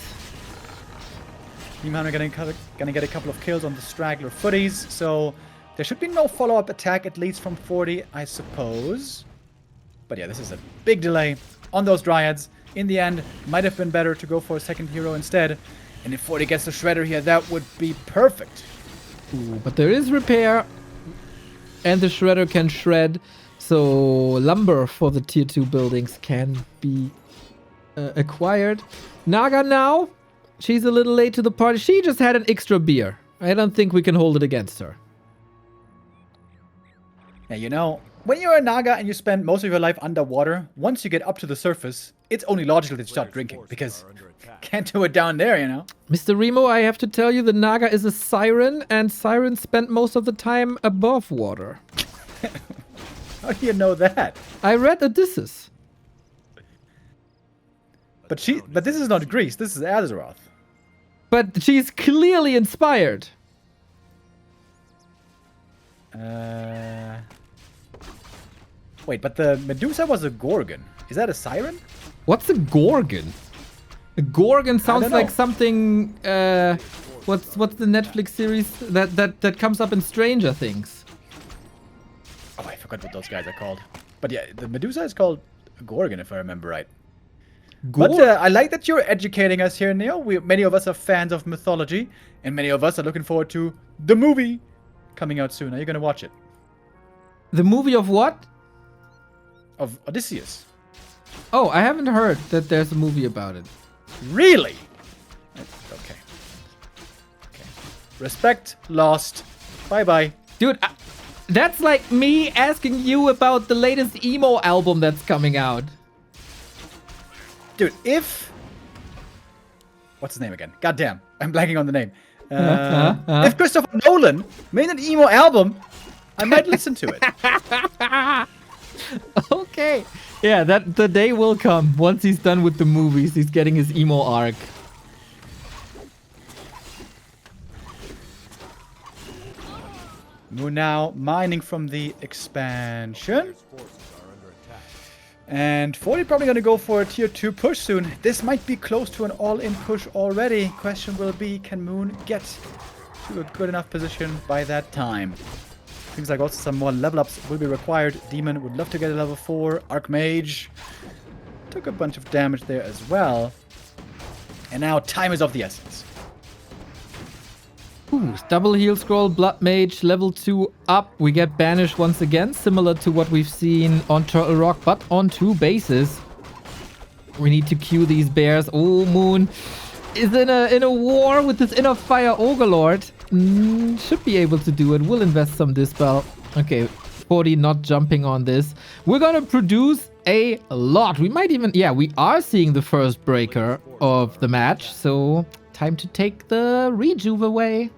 Demon Hunter gonna get a couple of kills on the straggler footies, so there should be no follow-up attack, at least from 40, I suppose. But yeah, this is a big delay on those Dryads. In the end, might have been better to go for a second hero instead. And if 40 gets the Shredder here, that would be perfect. Ooh, but there is repair. And the Shredder can shred. So lumber for the tier 2 buildings can be acquired. Naga now. She's a little late to the party. She just had an extra beer. I don't think we can hold it against her. Yeah, you know, when you're a Naga and you spend most of your life underwater, once you get up to the surface, it's only logical that you start drinking, because can't do it down there, you know? Mr. Remo, I have to tell you, the Naga is a siren, and sirens spend most of the time above water. How do you know that? I read Odysseus. But this is not Greece, this is Azeroth. But she's clearly inspired. Wait, but the Medusa was a Gorgon. Is that a siren? What's a Gorgon? A Gorgon sounds like something. What's the Netflix series that comes up in Stranger Things? Oh, I forgot what those guys are called. But yeah, the Medusa is called a Gorgon, if I remember right. But I like that you're educating us here, Neo. Many of us are fans of mythology, and many of us are looking forward to the movie coming out soon. Are you going to watch it? The movie of what? Of Odysseus. Oh, I haven't heard that there's a movie about it. Really? Okay. Okay. Respect lost. Bye-bye. Dude, that's like me asking you about the latest emo album that's coming out. Dude, if... What's his name again? Goddamn, I'm blanking on the name. If Christopher Nolan made an emo album, I might listen to it. Okay. Yeah, that the day will come. Once he's done with the movies, he's getting his emo arc. We're now mining from the expansion. Players' forces are under attack. And 40 probably going to go for a tier 2 push soon. This might be close to an all-in push already. Question will be, can Moon get to a good enough position by that time? Seems like also some more level ups will be required. Demon would love to get a level 4. Archmage took a bunch of damage there as well. And now time is of the essence. Ooh, double heal scroll, Blood Mage, level 2 up. We get banished once again, similar to what we've seen on Turtle Rock, but on 2 bases. We need to queue these bears. Oh, Moon is in a war with this Inner Fire Ogre should be able to do it. We'll invest some Dispel. Okay, 40 not jumping on this. We're gonna produce a lot. We might even... Yeah, we are seeing the first breaker of the match, so... Time to take the rejuve away.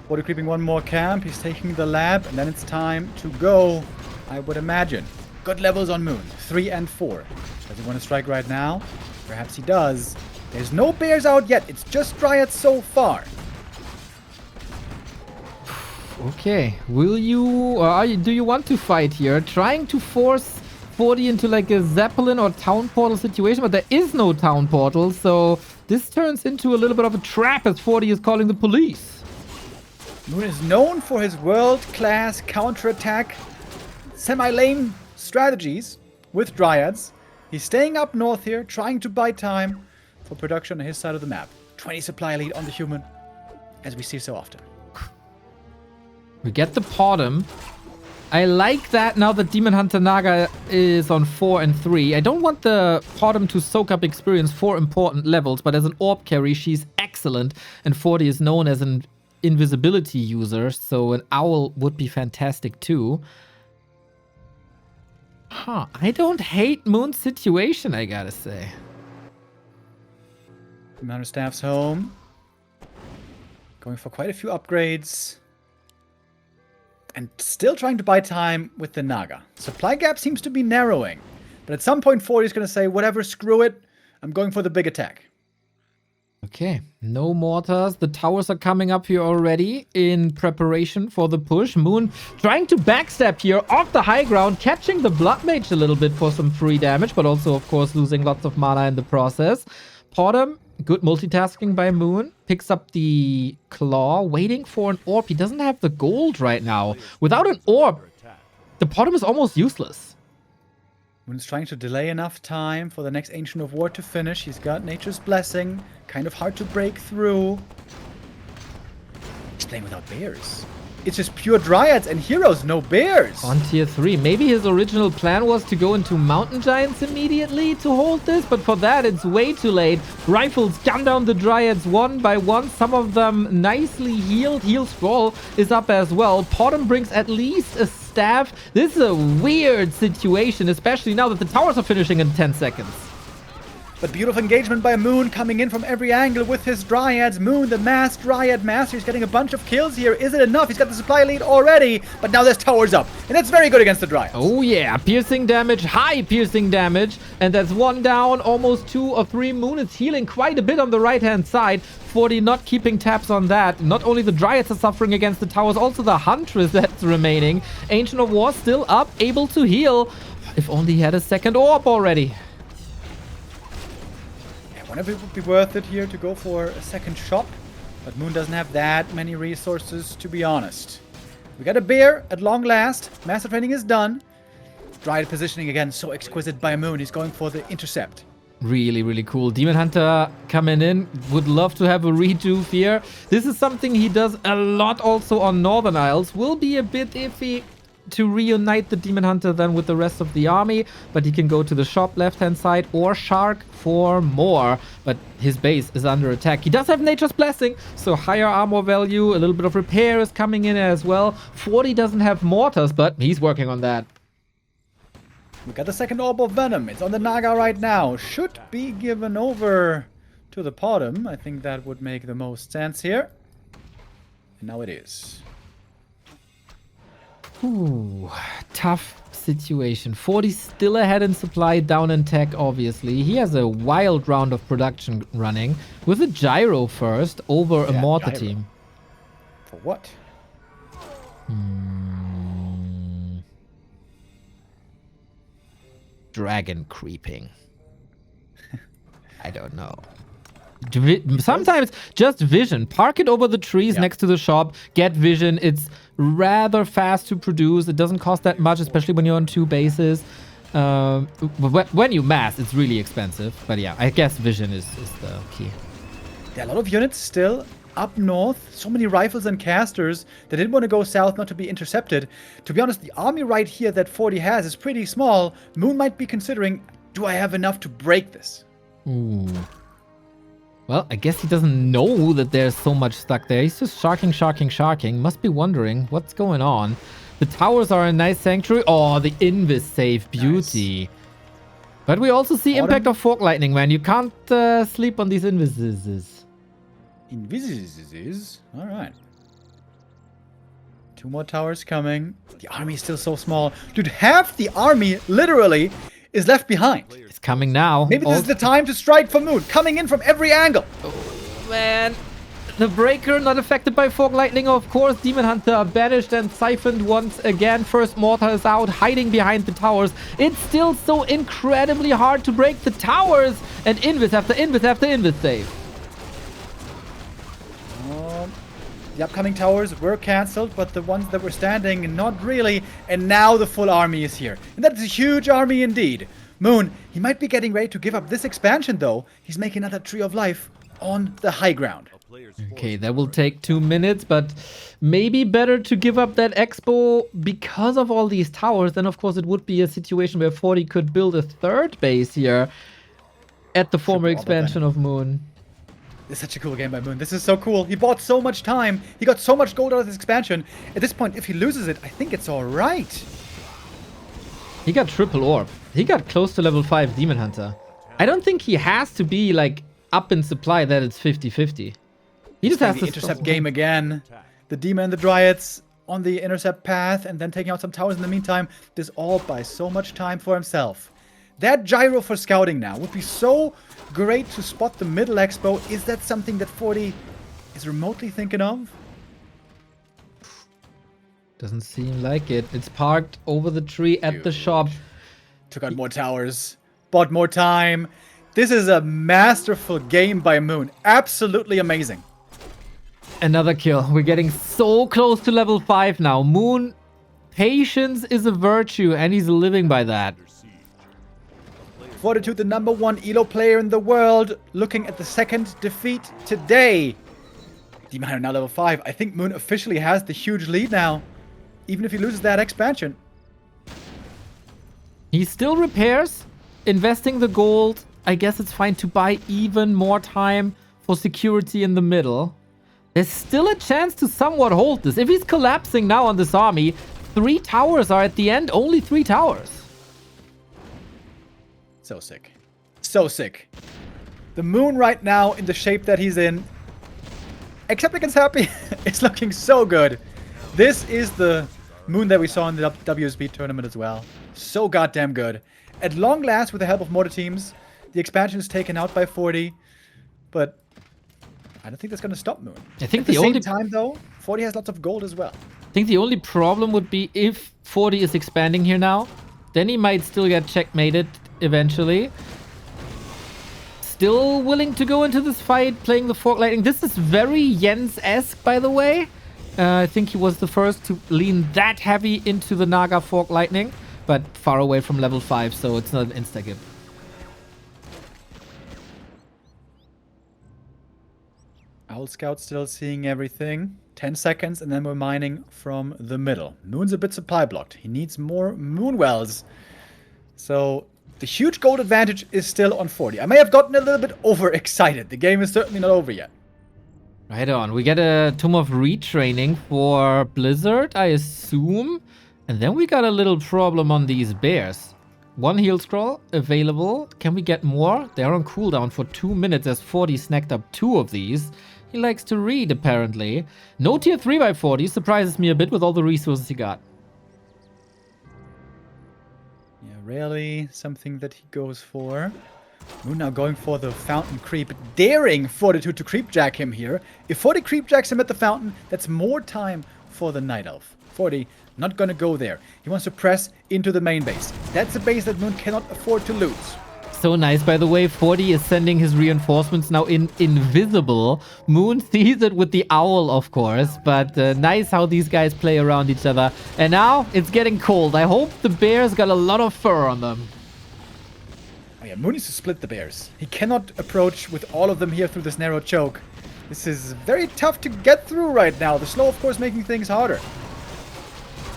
40 creeping one more camp. He's taking the lab, and then it's time to go, I would imagine. Good levels on Moon, 3 and 4. Does he want to strike right now? Perhaps he does. There's no bears out yet. It's just Dryads so far. Okay, will you... Or do you want to fight here? Trying to force 40 into like a Zeppelin or town portal situation, but there is no town portal, so this turns into a little bit of a trap as 40 is calling the police. Moon is known for his world-class counterattack, semi-lane strategies with Dryads. He's staying up north here, trying to buy time for production on his side of the map. 20 supply lead on the human, as we see so often. We get the Podem. I like that now that Demon Hunter Naga is on 4 and 3. I don't want the Podem to soak up experience for important levels, but as an orb carry, she's excellent. And 40 is known as an invisibility user, so an owl would be fantastic too. Huh, I don't hate Moon's situation, I gotta say. Commander Staff's home. Going for quite a few upgrades. And still trying to buy time with the Naga. Supply gap seems to be narrowing. But at some point 40 is going to say, whatever, screw it. I'm going for the big attack. Okay, no mortars. The towers are coming up here already in preparation for the push. Moon trying to backstab here off the high ground, catching the Blood Mage a little bit for some free damage, but also, of course, losing lots of mana in the process. Podem, good multitasking by Moon. Picks up the claw, waiting for an orb. He doesn't have the gold right now. Without an orb, the Podem is almost useless. Moon's trying to delay enough time for the next Ancient of War to finish. He's got Nature's Blessing. Kind of hard to break through. He's playing without bears. It's just pure Dryads and heroes, no bears. On tier 3. Maybe his original plan was to go into Mountain Giants immediately to hold this, but for that it's way too late. Rifles gun down the Dryads one by one. Some of them nicely healed. Heal Scroll is up as well. Podem brings at least a staff. This is a weird situation, especially now that the towers are finishing in 10 seconds. But beautiful engagement by Moon coming in from every angle with his Dryads. Moon, the masked Dryad master, he's getting a bunch of kills here. Is it enough? He's got the supply lead already, but now there's towers up. And that's very good against the Dryads. Oh yeah, piercing damage, high piercing damage. And that's one down, almost 2 or 3. Moon is healing quite a bit on the right-hand side. 40 not keeping tabs on that. Not only the Dryads are suffering against the towers, also the Huntress that's remaining. Ancient of War still up, able to heal. If only he had a second orb already. Whenever it would be worth it here to go for a second shop, but Moon doesn't have that many resources, to be honest. We got a bear at long last. Master training is done. Dryad positioning again, so exquisite by Moon. He's going for the intercept. Really, really cool. Demon Hunter coming in. Would love to have a rejuve here. This is something he does a lot also on Northern Isles. Will be a bit iffy to reunite the Demon Hunter then with the rest of the army, but he can go to the shop left-hand side or Shark for more. But his base is under attack. He does have Nature's Blessing, so higher armor value, a little bit of repair is coming in as well. 40 doesn't have mortars, but he's working on that. We got the second Orb of Venom. It's on the Naga right now. Should be given over to the bottom. I think that would make the most sense here. And now it is. Ooh, tough situation. 40 still ahead in supply, down in tech, obviously. He has a wild round of production running with a gyro first over a mortar gyro. team. For what? Dragon creeping. I don't know. Sometimes just vision. Park it over the trees next to the shop. Get vision. It's rather fast to produce. It doesn't cost that much, especially when you're on 2 bases. When you mass, it's really expensive. But yeah, I guess vision is the key. There are a lot of units still up north. So many rifles and casters that didn't want to go south not to be intercepted. To be honest, the army right here that 40 has is pretty small. Moon might be considering, do I have enough to break this? Ooh. Well, I guess he doesn't know that there's so much stuck there. He's just sharking. Must be wondering what's going on. The towers are a nice sanctuary. Oh, the Invis save. Beauty. Nice. But we also see impact of Fork Lightning, man. You can't sleep on these Invises. Invises? Alright. 2 more towers coming. The army is still so small. Dude, half the army, literally, is left behind. It's coming now. Maybe this is the time to strike for Moon. Coming in from every angle. Oh, man. The Breaker not affected by Fork Lightning, of course. Demon Hunter banished and siphoned once again. First Mortar is out, hiding behind the towers. It's still so incredibly hard to break the towers. And Invis after Invis after Invis save. The upcoming towers were cancelled, but the ones that were standing, not really. And now the full army is here. And that is a huge army indeed. Moon, he might be getting ready to give up this expansion, though. He's making another Tree of Life on the high ground. Okay, that will take 2 minutes, but maybe better to give up that expo because of all these towers. Then, of course, it would be a situation where 40 could build a 3rd base here at the former expansion of Moon. This is such a cool game by Moon. This is so cool. He bought so much time. He got so much gold out of this expansion. At this point, if he loses it, I think it's all right. He got triple orb. He got close to level 5 Demon Hunter. I don't think he has to be like up in supply that it's 50-50. He just has to intercept game again. The Demon and the Dryads on the intercept path and then taking out some towers in the meantime. This all buys so much time for himself. That gyro for scouting now would be so great to spot the middle expo. Is that something that 40 is remotely thinking of? Doesn't seem like it. It's parked over the tree at the shop. Took out more towers. Bought more time. This is a masterful game by Moon. Absolutely amazing. Another kill. We're getting so close to level 5 now. Moon, patience is a virtue, and he's living by that. Fortitude, the #1 ELO player in the world, looking at the 2nd defeat today. Demon Hunter now level 5. I think Moon officially has the huge lead now, even if he loses that expansion. He still repairs, investing the gold. I guess it's fine to buy even more time for security in the middle. There's still a chance to somewhat hold this. If he's collapsing now on this army, 3 towers are at the end, only 3 towers. So sick. So sick. The Moon right now in the shape that he's in, except against Happy, it's looking so good. This is the Moon that we saw in the WSB tournament as well. So goddamn good. At long last, with the help of mortar teams, the expansion is taken out by 40. But I don't think that's going to stop Moon. I think at the only same time, though, 40 has lots of gold as well. I think the only problem would be if 40 is expanding here now, then he might still get checkmated eventually. Still willing to go into this fight, playing the Fork Lightning. This is very Jens-esque, by the way. I think he was the first to lean that heavy into the Naga Fork Lightning, but far away from level 5, so it's not an insta-gib. Owl Scout still seeing everything. 10 seconds, and then we're mining from the middle. Moon's a bit supply blocked. He needs more moon wells. So the huge gold advantage is still on 40. I may have gotten a little bit overexcited. The game is certainly not over yet. Right on. We get a Tomb of Retraining for Blizzard, I assume. And then we got a little problem on these bears. 1 heal scroll available. Can we get more? They're on cooldown for 2 minutes as 40 snacked up 2 of these. He likes to read, apparently. No tier 3 by 40 surprises me a bit with all the resources he got. Yeah, rarely something that he goes for. Moon now going for the fountain creep, daring Fortitude to creepjack him here. If 40 creepjacks him at the fountain, that's more time for the Night Elf. 40 not gonna go there. He wants to press into the main base. That's a base that Moon cannot afford to lose. So nice, by the way. 40 is sending his reinforcements now in invisible. Moon sees it with the owl, of course. But nice how these guys play around each other. And now it's getting cold. I hope the bears got a lot of fur on them. Oh yeah, Moon needs to split the bears. He cannot approach with all of them here through this narrow choke. This is very tough to get through right now. The slow, of course, making things harder.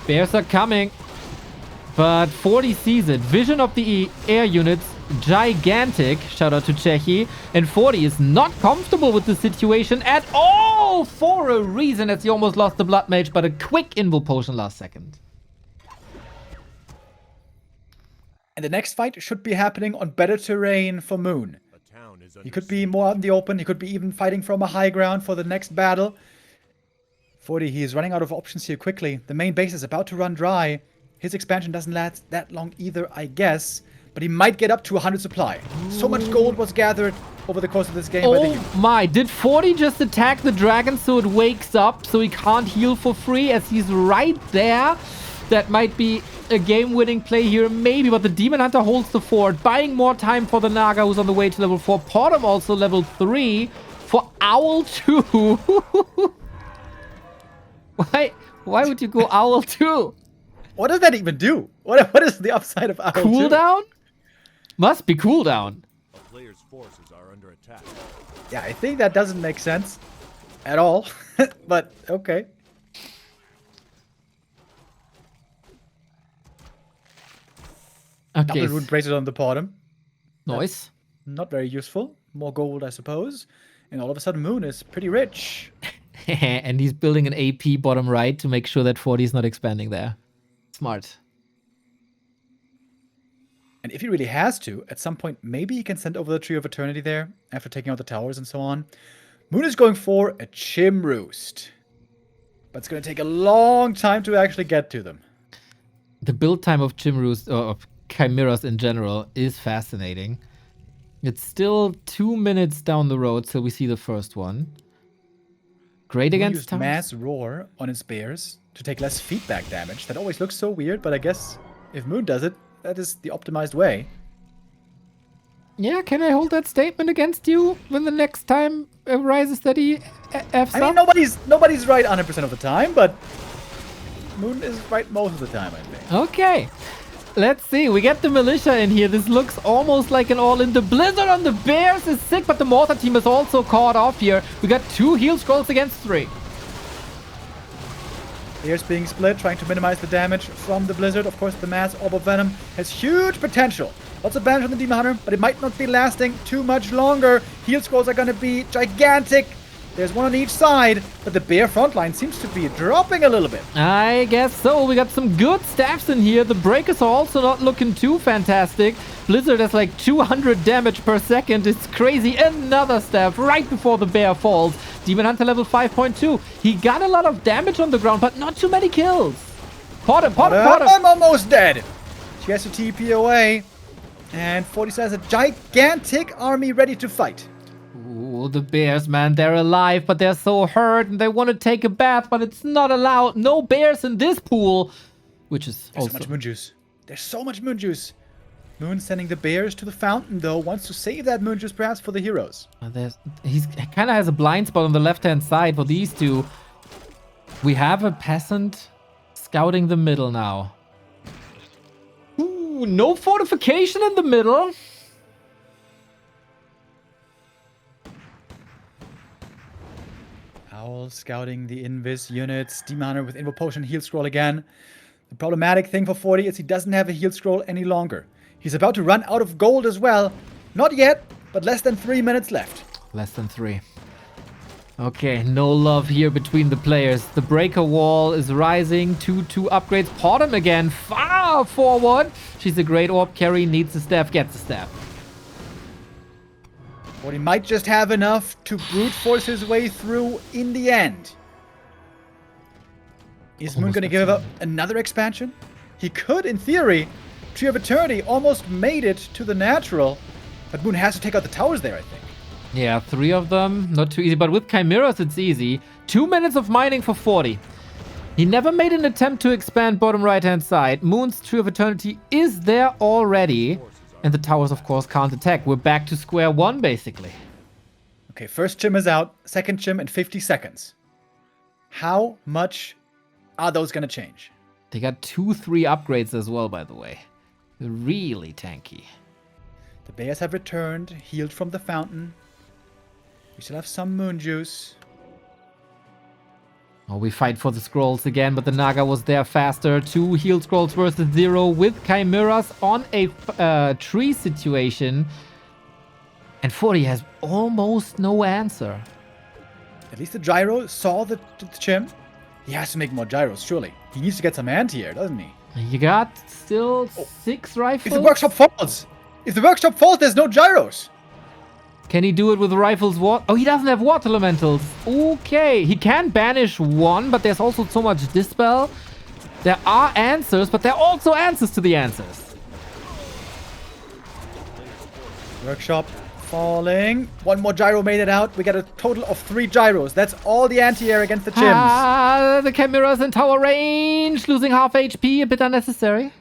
Bears are coming. But 40 sees it. Vision of the air units. Gigantic. Shout out to Czechi. And 40 is not comfortable with the situation at all for a reason, as he almost lost the Blood Mage, but a quick Invul Potion last second. And the next fight should be happening on better terrain for Moon. A town is He under could be more out in the open. He could be even fighting from a high ground for the next battle. 40, he is running out of options here quickly. The main base is about to run dry. His expansion doesn't last that long either, I guess. But he might get up to 100 supply. So much gold was gathered over the course of this game by the Oh youth. my, did 40 just attack the dragon so it wakes up so he can't heal for free as he's right there? That might be a game-winning play here, maybe, but the Demon Hunter holds the fort, buying more time for the Naga who's on the way to level 4. Portum also level 3 for Owl 2. Why would you go Owl 2? What does that even do? What is the upside of Owl 2? Cooldown? Must be cooldown. a player's forces are under attack. Yeah, I think that doesn't make sense at all. But, okay. Okay. Double rune bracelet on the bottom. Nice. Not very useful. More gold, I suppose. And all of a sudden, Moon is pretty rich. And he's building an AP bottom right to make sure that 40 is not expanding there. Smart. And if he really has to, at some point, maybe he can send over the Tree of Eternity there after taking out the towers and so on. Moon is going for a Chim Roost. But it's going to take a long time to actually get to them. The build time of Chimrus, or of Chimeras in general, is fascinating. It's still 2 minutes down the road till we see the first one. Great Moon against used towers. Mass Roar on his bears to take less feedback damage. That always looks so weird, but I guess if Moon does it, that is the optimized way. Yeah, can I hold that statement against you when the next time arises that he F's I mean, up? nobody's right 100% of the time, but Moon is right most of the time, I think. Okay. Let's see. We get the militia in here. This looks almost like an all-in. The blizzard on the bears is sick, but the mortar team is also caught off here. We got 2 heal scrolls against 3. Bears being split, trying to minimize the damage from the blizzard. Of course, the mass orb of venom has huge potential. Lots of damage on the Demon Hunter, but it might not be lasting too much longer. Heal scrolls are going to be gigantic. There's one on each side, but the bear front line seems to be dropping a little bit. I guess so. We got some good staffs in here. The breakers are also not looking too fantastic. Blizzard has like 200 damage per second. It's crazy. Another staff right before the bear falls. Demon Hunter level 5.2. He got a lot of damage on the ground, but not too many kills. Portum. I'm almost dead. She has to TP away. And 40 has a gigantic army ready to fight. Ooh, the bears, man, they're alive, but they're so hurt and they want to take a bath, but it's not allowed. No bears in this pool, which is There's also... so much moon juice. There's so much moon juice. Moon sending the bears to the fountain, though, wants to save that moon juice perhaps for the heroes. He kind of has a blind spot on the left-hand side for these two. We have a peasant scouting the middle now. Ooh, no fortification in the middle. All scouting the Invis units. Demon Hunter with Invo Potion, Heal Scroll again. The problematic thing for 40 is he doesn't have a Heal Scroll any longer. He's about to run out of gold as well. Not yet, but less than 3 minutes left. Less than 3. Okay, no love here between the players. The breaker wall is rising. 2 upgrades. Potem again, far forward. She's a great orb carry, needs the staff, gets the staff. 40 might just have enough to brute force his way through in the end. Is Moon going to give up another expansion? He could, in theory. Tree of Eternity almost made it to the natural. But Moon has to take out the towers there, I think. Yeah, 3 of them. Not too easy, but with Chimeras it's easy. 2 minutes of mining for 40. He never made an attempt to expand bottom right-hand side. Moon's Tree of Eternity is there already. And the towers, of course, can't attack. We're back to square one, basically. Okay, first Chim is out. Second Chim in 50 seconds. How much are those going to change? They got 2-3 upgrades as well, by the way. They're really tanky. The bears have returned, healed from the fountain. We still have some moon juice. Oh, we fight for the scrolls again, but the Naga was there faster. 2 heal scrolls versus 0 with Chimeras on a tree situation. And 40 has almost no answer. At least the gyro saw the Chim. He has to make more gyros, surely. He needs to get some anti-air, doesn't he? You got still 6 rifles? If the workshop falls! If the workshop falls, there's no gyros! Can he do it with rifles? Oh, he doesn't have water elementals. Okay, he can banish 1, but there's also so much dispel. There are answers, but there are also answers to the answers. Workshop falling. 1 more gyro made it out. We got a total of 3 gyros. That's all the anti-air against the Chims. The Chimeras in tower range, losing half HP, a bit unnecessary.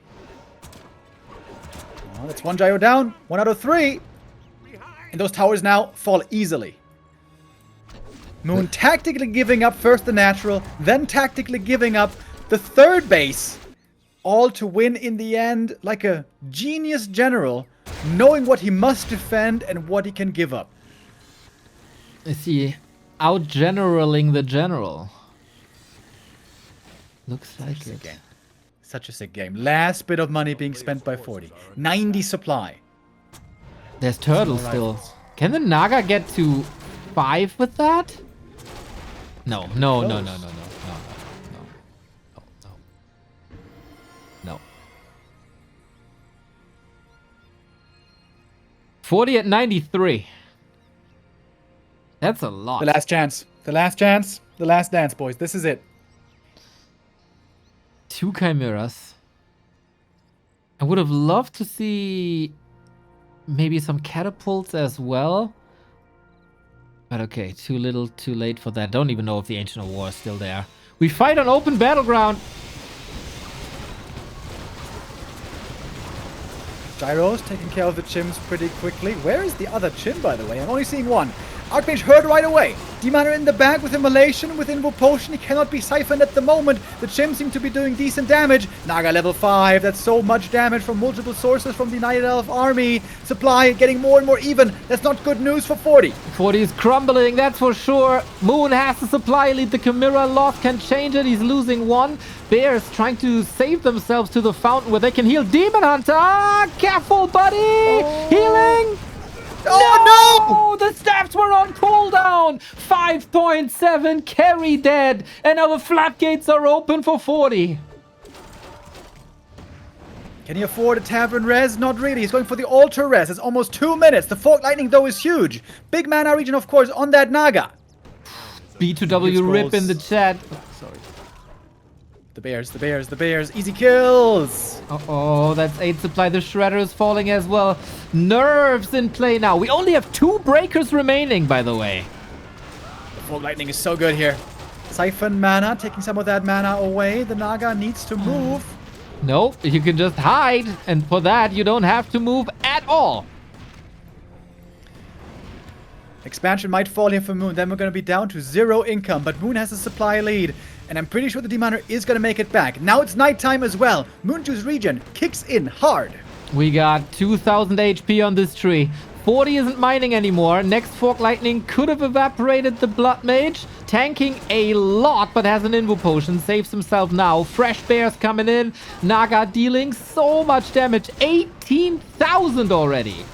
Oh, that's 1 gyro down. 1 out of 3. And those towers now fall easily. Moon tactically giving up first the natural, then tactically giving up the 3rd base. All to win in the end like a genius general, knowing what he must defend and what he can give up. Is he out-generaling the general? Looks like it. Such a sick game. Last bit of money being spent by 40. 90 supply. There's turtles still. Can the Naga get to 5 with that? No. 40 at 93. That's a lot. The last chance. The last chance. The last dance, boys. This is it. 2 Chimeras. I would have loved to see maybe some catapults as well. But okay, too little, too late for that. Don't even know if the Ancient of War is still there. We fight on open battleground. Gyros taking care of the Chims pretty quickly. Where is the other Chim, by the way? I'm only seeing 1. Archmage heard right away. Demon in the back with Immolation, with Invo Potion. He cannot be siphoned at the moment. The Chim seem to be doing decent damage. Naga level 5. That's so much damage from multiple sources from the Night Elf army. Supply getting more and more even. That's not good news for 40. 40 is crumbling, that's for sure. Moon has the supply lead. The Chimera loss can change it. He's losing 1. Bears trying to save themselves to the fountain where they can heal. Demon Hunter! Ah, careful, buddy! Oh. Healing! Oh, no! The staffs were on cooldown! 5.7 carry dead! And now the floodgates are open for 40. Can he afford a Tavern res? Not really. He's going for the Altar res. It's almost 2 minutes. The Fork Lightning, though, is huge. Big mana region, of course, on that Naga. B2W rip in the chat. Oh, sorry. The bears. Easy kills. Uh-oh, that's 8 supply. The Shredder is falling as well. Nerves in play now. We only have 2 breakers remaining, by the way. The Fork Lightning is so good here. Siphon mana, taking some of that mana away. The Naga needs to move. Nope, you can just hide. And for that, you don't have to move at all. Expansion might fall here for Moon. Then we're going to be down to 0 income. But Moon has a supply lead. And I'm pretty sure the Demoner is going to make it back. Now it's nighttime as well. Moon Juice region kicks in hard. We got 2,000 HP on this tree. 40 isn't mining anymore. Next Fork Lightning could have evaporated the Blood Mage. Tanking a lot, but has an Invo Potion. Saves himself now. Fresh Bears coming in. Naga dealing so much damage. 18,000 already.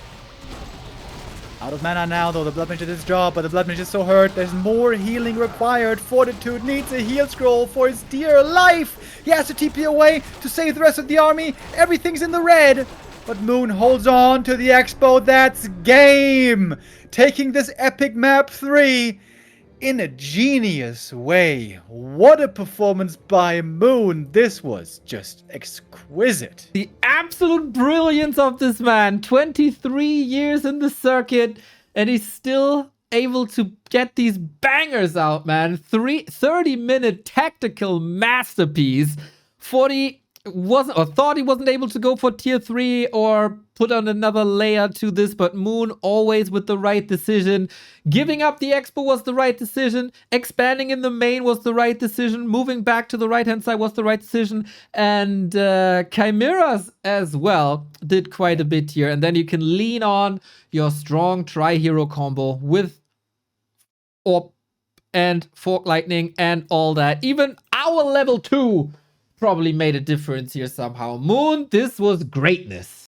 Out of mana now, though. The Blood Mage did his job, but the Blood Mage is so hurt. There's more healing required. Fortitude needs a heal scroll for his dear life. He has to TP away to save the rest of the army. Everything's in the red. But Moon holds on to the Expo. That's game. Taking this epic map 3 in a genius way. What a performance by Moon. This was just exquisite. The absolute brilliance of this man. 23 years in the circuit, and he's still able to get these bangers out, man. 30-minute tactical masterpiece. 40 wasn't, or thought he wasn't able to go for tier 3 or put on another layer to this, but Moon always with the right decision. Giving up the Expo was the right decision. Expanding in the main was the right decision. Moving back to the right-hand side was the right decision. And Chimeras as well did quite a bit here. And then you can lean on your strong tri-hero combo with Orb and Fork Lightning and all that. Even our level 2 probably made a difference here somehow. Moon, this was greatness.